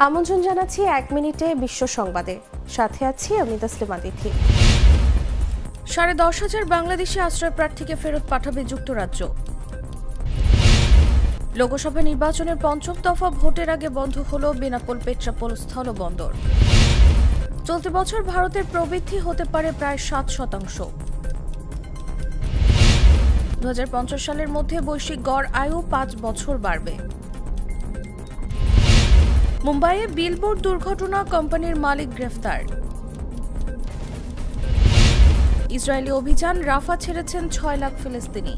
আমন্ত্রণ জানাচ্ছি ১ মিনিটে বিশ্ব সংবাদে, সাথে আছি আমি তাসলিমা তিথি। ১০,৫০০ বাংলাদেশি আশ্রয় প্রার্থীকে ফেরত পাঠাবে যুক্তরাজ্য। লোকসভা নির্বাচনের পঞ্চম দফা ভোটের আগে বন্ধ হল বেনাপোল পেট্রাপোল স্থলবন্দর। চলতি বছর ভারতের প্রবৃদ্ধি হতে পারে প্রায় ৭%। ২০৫০ সালের মধ্যে বৈশ্বিক গড় আয়ু ৫ বছর বাড়বে। মুম্বাইয়ে বিলবোর্ড দুর্ঘটনা, কোম্পানির মালিক গ্রেফতার। ইসরায়েলি অভিযান, রাফা ছেড়েছেন ৬ লাখ ফিলিস্তিনি।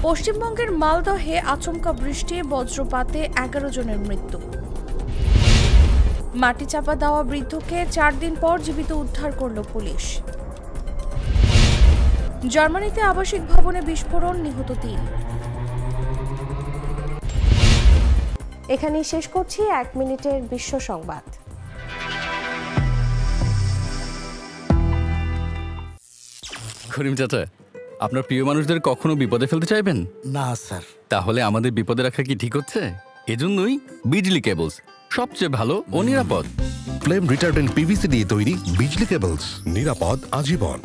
পশ্চিমবঙ্গের মালদহে আচমকা বৃষ্টি, বজ্রপাতে ১১ জনের মৃত্যু। মাটি চাপা দেওয়া বৃদ্ধকে ৪ দিন পর জীবিত উদ্ধার করল পুলিশ। জার্মানিতে আবাসিক ভবনে বিস্ফোরণ, নিহত ৩। এখানেই শেষ করছি ১ মিনিটের বিশ্ব সংবাদ। করিম চাচা, আপনার প্রিয় মানুষদের কখনো বিপদে ফেলতে চাইবেন না স্যার। তাহলে আমাদের বিপদে রাখা কি ঠিক হচ্ছে? এজন্যই বিজলি কেবলস সবচেয়ে ভালো ও নিরাপদ। ফ্লেম রিটার্ডেন্ট পিভিসি দিয়ে তৈরি বিজলি কেবলস, নিরাপদ আজীবন।